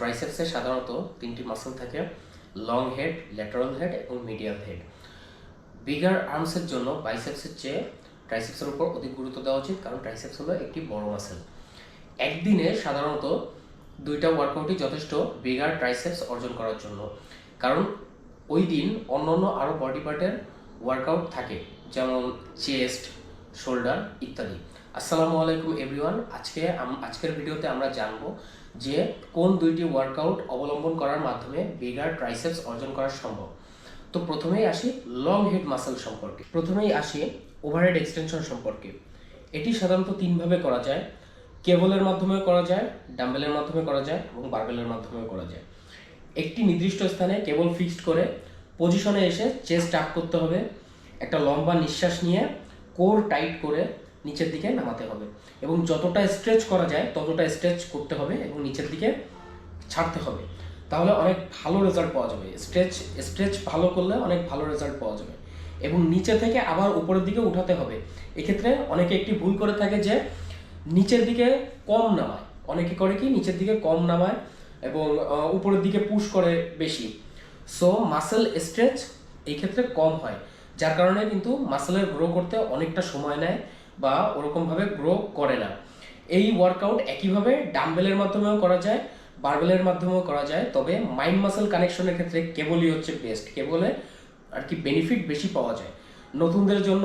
ট্রাইসেপসে সাধারণত তিনটি মাসল থাকে, লং হেড, ল্যাটারাল হেড এবং মিডিয়াল হেড। বিগার আর্মসের জন্য বাইসেপসের চেয়ে ট্রাইসেপসের উপর অধিক গুরুত্ব দেওয়া উচিত, কারণ ট্রাইসেপস হলো একটি বড় মাসেল। একদিনে সাধারণত 2টা ওয়ার্কআউটই যথেষ্ট বিগার ট্রাইসেপস অর্জন করার জন্য, কারণ ওই দিন অন্যান্য আরও বডি পার্টের ওয়ার্কআউট থাকে, যেমন চেস্ট, শোল্ডার ইত্যাদি। আসসালামু আলাইকুম এভরিওয়ান। আজকের ভিডিওতে আমরা জানবো যে কোন 2টি ওয়ার্কআউট অবলম্বন করার মাধ্যমে বিগার ট্রাইসেপস অর্জন করা সম্ভব। তো প্রথমেই আসি লং হেড মাসেল সম্পর্কে। প্রথমেই আসি ওভারহেড এক্সটেনশন সম্পর্কে। এটি সাধারণত 3ভাবে করা যায়। কেবলের মাধ্যমেও করা যায়, ডাম্বেলের মাধ্যমে করা যায় এবং বারবেলের মাধ্যমেও করা যায়। একটি নির্দিষ্ট স্থানে কেবল ফিক্সড করে পজিশনে এসে চেস্ট আপ করতে হবে। একটা লম্বা নিঃশ্বাস নিয়ে কোর টাইট করে নিচের দিকে নামাতে হবে এবং যতটা স্ট্রেচ করা যায় ততটা স্ট্রেচ করতে হবে এবং নিচের দিকে ছাড়তে হবে। তাহলে অনেক ভালো রেজাল্ট পাওয়া যাবে। স্ট্রেচ ভালো করলে অনেক ভালো রেজাল্ট পাওয়া যাবে এবং নিচে থেকে আবার উপরের দিকে উঠাতে হবে। এক্ষেত্রে অনেকে একটি ভুল করে থাকে যে নিচের দিকে কম নামায়। অনেকে করে কি নিচের দিকে কম নামায় এবং উপরের দিকে পুশ করে বেশি। সো মাসেল স্ট্রেচ এই ক্ষেত্রে কম হয়, যার কারণে কিন্তু মাসেলের গ্রো করতে অনেকটা সময় নেয় বা ওরকমভাবে গ্রো করে না। এই ওয়ার্কআউট একইভাবে ডাম্বেলের মাধ্যমেও করা যায়, বারবেলের মাধ্যমেও করা যায়, তবে মাইন্ড মাসেল কানেকশনের ক্ষেত্রে কেবলই হচ্ছে বেস্ট। কেবলে আর কি বেনিফিট বেশি পাওয়া যায়। নতুনদের জন্য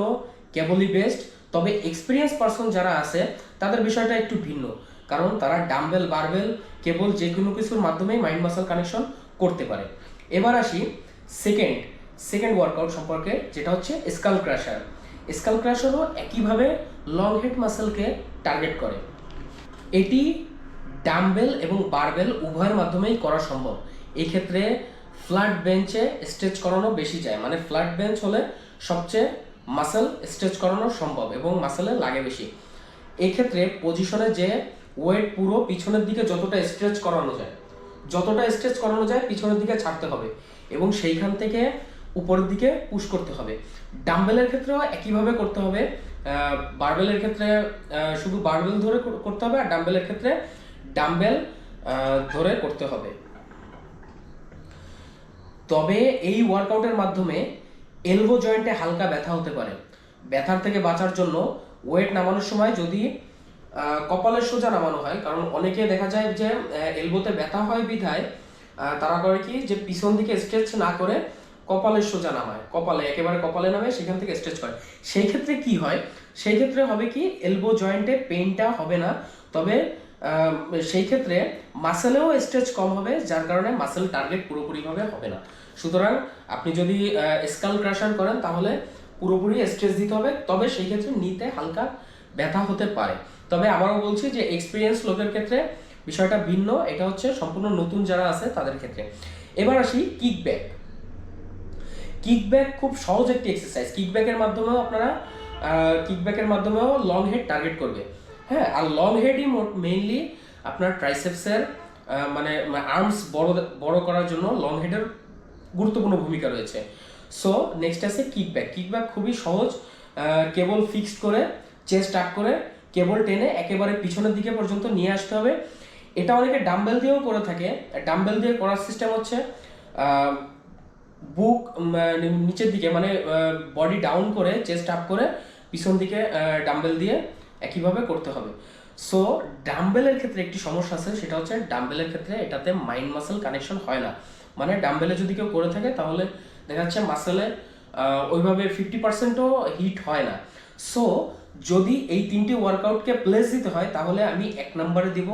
কেবলই বেস্ট, তবে এক্সপিরিয়েন্স পারসন যারা আছে তাদের বিষয়টা একটু ভিন্ন, কারণ তারা ডাম্বেল, বারবেল, কেবল যে কোনো কিছুর মাধ্যমেই মাইন্ড মাসেল কানেকশন করতে পারে। এবার আসি সেকেন্ড ওয়ার্কআউট সম্পর্কে, যেটা হচ্ছে স্কাল ক্রাশার। স্কাল ক্রাশারও একইভাবে লং হেড মাসেলকে টার্গেট করে। এটি ডাম্বেল এবং বারবেল উভয়ের মাধ্যমেই করা সম্ভব। এই ক্ষেত্রে ফ্ল্যাট বেঞ্চে স্ট্রেচ করানো বেশি যায়, মানে ফ্ল্যাট বেঞ্চ হলে সবচেয়ে মাসেল স্ট্রেচ করানো সম্ভব এবং মাসেলে লাগে বেশি। এই ক্ষেত্রে পজিশনে যে ওয়েট পুরো পিছনের দিকে যতটা স্ট্রেচ করানো যায় পিছনের দিকে ছাড়তে হবে এবং সেইখান থেকে উপরের দিকে পুশ করতে হবে। ডাম্বেলের ক্ষেত্রেও একইভাবে করতে হবে। বারবেলের ক্ষেত্রে শুধু বারবেল ধরে করতে হবে, আর ডাম্বেলের ক্ষেত্রে ডাম্বেল ধরে করতে হবে। তবে এই ওয়ার্কআউটের মাধ্যমে এলবো জয়েন্টে হালকা ব্যথা হতে পারে। ব্যথার থেকে বাঁচার জন্য ওয়েট নামানোর সময় যদি কপালের সোজা নামানো হয়, কারণ অনেকে দেখা যায় যে এলবোতে ব্যথা হয় বিধায় তারা করে কি যে পিছন দিকে স্ট্রেচ না করে কপালের সোজা নামায়, একেবারে কপালে নামে সেখান থেকে স্ট্রেচ করে। সেই ক্ষেত্রে কি হয়? সেই ক্ষেত্রে হবে কি এলবো জয়েন্টে পেইনটা হবে না, তবে সেই ক্ষেত্রে মাসেলেও স্ট্রেচ কম হবে, যার কারণে মাসেল টার্গেট পুরোপুরিভাবে হবে না। সুতরাং আপনি যদি স্কাল ক্রাশার করেন তাহলে পুরোপুরি স্ট্রেচ দিতে হবে, তবে সেই ক্ষেত্রে নিতে হালকা ব্যথা হতে পারে। তবে আবারও বলছি যে এক্সপিরিয়েন্স লোকের ক্ষেত্রে বিষয়টা ভিন্ন। এটা হচ্ছে সম্পূর্ণ নতুন যারা আছে তাদের ক্ষেত্রে। এবার আসি কিকব্যাক খুব সহজ একটি এক্সারসাইজ। কিকব্যাকের মাধ্যমেও লং হেড টার্গেট করবে। হ্যাঁ, আর লং হেডই মেইনলি আপনার ট্রাইসেপসের মানে আর্মস বড় করার জন্য লং হেডের গুরুত্বপূর্ণ ভূমিকা রয়েছে। সো নেক্সট আছে কিকব্যাক খুবই সহজ। কেবল ফিক্সড করে চেস্ট আপ করে কেবল টেনে একেবারে পিছনের দিকে পর্যন্ত নিয়ে আসতে হবে। এটা অনেকে ডাম্বেল দিয়েও করে থাকে। ডাম্বেল দিয়ে করার সিস্টেম হচ্ছে বুক নিচের দিকে, মানে বডি ডাউন করে চেস্ট আপ করে পিছন দিকে ডাম্বেল দিয়ে একইভাবে করতে হবে। সো ডাম্বেলের ক্ষেত্রে একটি সমস্যা আছে, সেটা হচ্ছে ডাম্বেলের ক্ষেত্রে এটাতে মাইন্ড মাসেল কানেকশন হয় না। মানে ডাম্বেলে যদি কেউ করে থাকে তাহলে দেখা যাচ্ছে মাসেলে ওইভাবে 50%ও হিট হয় না। সো যদি এই 3টি ওয়ার্কআউটকে প্লেস দিতে হয় তাহলে আমি 1 নম্বরে দিব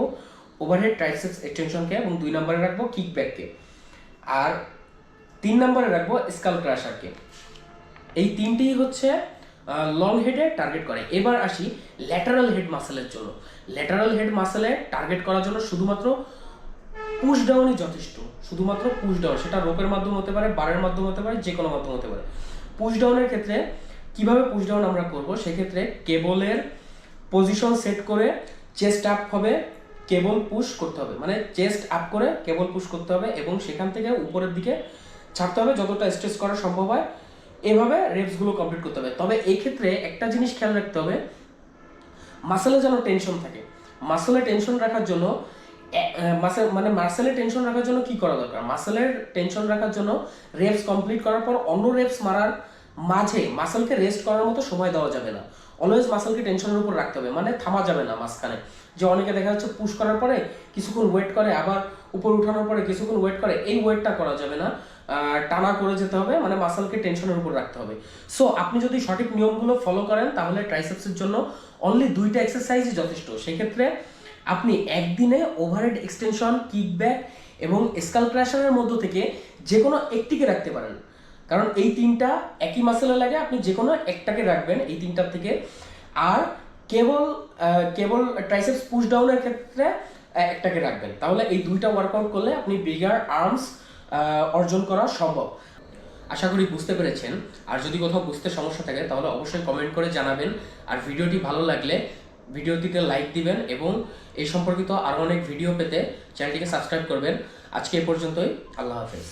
ওভারহেড ট্রাইসেপস এক্সটেনশনকে এবং 2 নম্বরে রাখবো কিকব্যাককে, আর 3 নম্বরে রাখবো স্কাল ক্রাশারকে। এই 3টিই হচ্ছে লং হেডে টার্গেট করে। এবার আসি ল্যাটারাল হেড মাসেলের জন্য। ল্যাটারাল হেড মাসেলে টার্গেট করার জন্য শুধুমাত্র পুশ ডাউনই যথেষ্ট। শুধুমাত্র পুশ ডাউন, সেটা রোপের মাধ্যমে হতে পারে, বারের মাধ্যমে হতে পারে, যে কোনো মাধ্যমে হতে পারে। পুশ ডাউনের ক্ষেত্রে কিভাবে পুশ ডাউন আমরা করব? সেক্ষেত্রে কেবলের পজিশন সেট করে চেস্ট আপ হবে, কেবল পুশ করতে হবে, মানে চেস্ট আপ করে কেবল পুশ করতে হবে এবং সেখান থেকে উপরের দিকে ছাড়তে হবে যতটা স্ট্রেচ করা সম্ভব হয়। এভাবে রেপসগুলো কমপ্লিট করতে হবে। তবে এই ক্ষেত্রে একটা জিনিস খেয়াল রাখতে হবে, মাসেলে যেন টেনশন থাকে। মাসেলে টেনশন রাখার জন্য মাসেল মানে মাসেলের টেনশন রাখার জন্য কি করা দরকার? মাসেলের টেনশন রাখার জন্য রেপস কমপ্লিট করার পর অন্য রেপস মারার মাঝে মাসেলকে রেস্ট করার মতো সময় দেওয়া যাবে না। অলওয়েজ মাসেলকে টেনশনের উপর রাখতে হবে, মানে থামা যাবে না মাঝখানে। যে অনেকে দেখা যাচ্ছে পুশ করার পরে কিছুক্ষণ ওয়েট করে, আবার উপর উঠানোর পরে কিছুক্ষণ ওয়েট করে, এই ওয়েটটা করা যাবে না। টানা করে যেতে হবে, মানে মাসেলকে টেনশনের উপর রাখতে হবে। সো আপনি যদি সঠিক নিয়মগুলো ফলো করেন তাহলে ট্রাইসেপসের জন্য অনলি 2টা এক্সারসাইজই যথেষ্ট। সেক্ষেত্রে আপনি একদিনে ওভারহেড এক্সটেনশন, কিকব্যাক এবং স্কাল ক্র্যাশারের মধ্য থেকে যে কোনো একটিকে রাখতে পারেন, কারণ এই তিনটা একই মাসেলে লাগে। আপনি যে কোনো একটাকে রাখবেন এই তিনটার থেকে। আর কেবল কেবল ট্রাইসেপস পুশ ডাউনের ক্ষেত্রে একটাকে রাখবেন। তাহলে এই 2টা ওয়ার্কআউট করলে আপনি বিগার আর্মস অর্জন করা সম্ভব। আশা করি বুঝতে পেরেছেন। আর যদি কোথাও বুঝতে সমস্যা থাকে তাহলে অবশ্যই কমেন্ট করে জানাবেন। আর ভিডিওটি ভালো লাগলে ভিডিওটিতে লাইক দিবেন এবং এই সম্পর্কিত আরও অনেক ভিডিও পেতে চ্যানেলটিকে সাবস্ক্রাইব করবেন। আজকে এ পর্যন্তই। আল্লাহ হাফেজ।